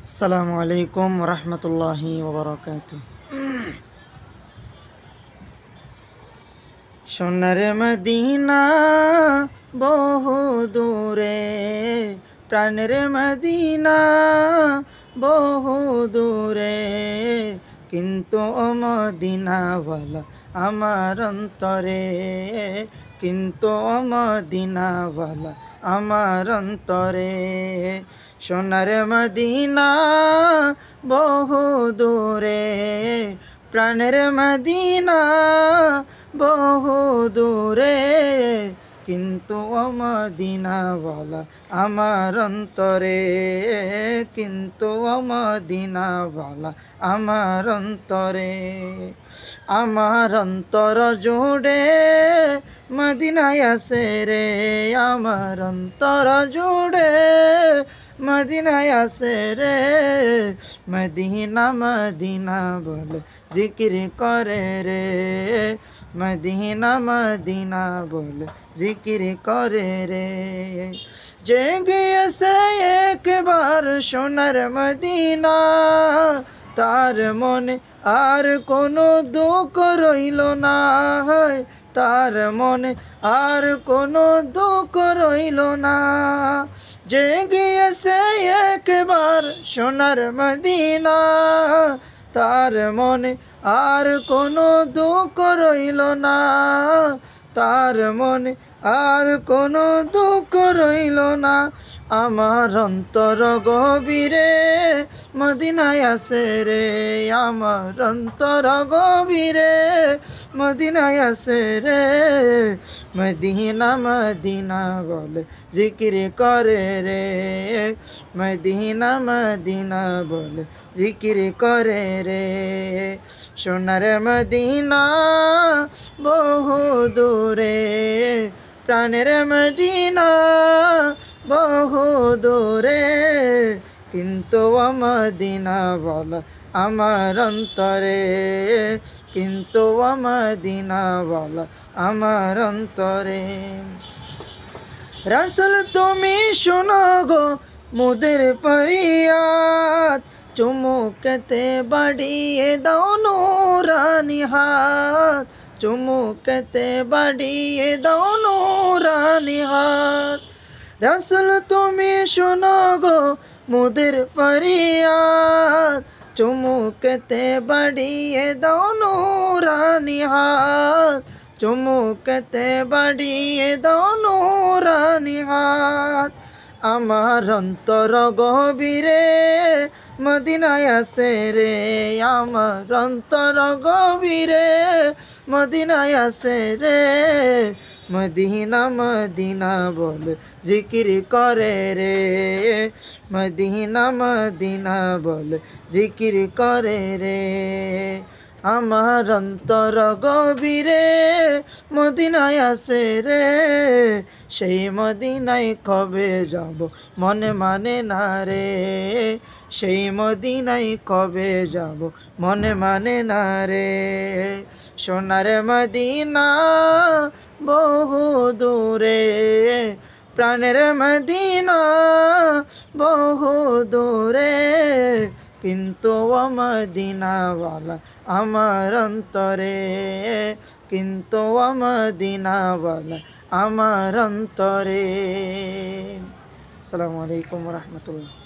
আসসালামু আলাইকুম রহমতুল্লাহি ওবরাকাতুহ। সোনার মদিনা বহু দূরে, প্রাণের মদিনা বহু দূরে, কিন্তু ও মদিনাওয়ালা আমার অন্তরে, কিন্তু ও মদিনাওয়ালা আমার অন্তরে। সোনার মদিনা বহু দূরে, প্রাণের মদিনা বহু দূরে, কিন্তু ও মদিনাওয়ালা আমার অন্তরে, কিন্তু ও মদিনাওয়ালা আমার অন্তরে। আমার অন্তর জুড়ে মদিনায় আছে রে, আমার অন্তর জুড়ে মদিনায় আছে রে। মদিনা মদিনা বলে জিকির করে রে, মদিনা মদিনা বলে জিকির করে রে। যে গিয়েছে একবার সোনার মদিনা, তার মনে আর কোনো দুঃখ রইল না, তার মনে আর কোনো দুঃখ রইল না। যে গিয়েছে একবার সোনার মদিনা, তার মনে আর কোনো দুঃখ রইল না, তার মনে আর কোনো দুঃখ রইল না। আমার অন্তর গভীরে মদিনায় আছে রে, আমার অন্তর গভীরে মদিনায় আছে রে। মদিনা মদিনা বলে জিকির করে রে, মদিনা মদিনা বলে জিকির করে রে। সোনার মদিনা বহু দূরে, প্রাণের মদিনা বহু দূরে, কিন্তু ও মদিনাওয়ালা আমার অন্তরে, কিন্তু ও মদিনাওয়ালা আমার অন্তরে। রাসূল তুমি শোনো গো মোদের ফরিয়াদ, চুমুকতে বাড়িয়ে দাও নূরানি হাত, চুমুকতে বাড়িয়ে দাও নূরানি হাত। রাসূল তুমি শোনো গো মোদের ফরিয়াদ, চুমুকতে বাড়িয়ে দাও নূরানি হাত, চুমুকতে বাড়িয়ে দাও নূরানি হাত। আমার অন্তর গভীরে মদিনায় আছে রে, আমার অন্তর গভীরে মদিনায় আছে রে। মদিনা মদিনা বলে জিকির করে রে, মদিনা মদিনা বলে জিকির করে রে। আমার অন্তর গভীরে মদিনায় আছে রে, সেই মদিনায় কবে যাব মনে মানে না রে, সেই মদিনায় কবে যাব মনে মানে না রে। সোনার মদিনা বহু দূরে, প্রাণের মদিনা বহু দূরে, কিন্তু ও মদিনাওয়ালা আমার অন্তরে, কিন্তু ও মদিনাওয়ালা আমার অন্তরে। আসসালামু আলাইকুম রহমতুল্লাহ।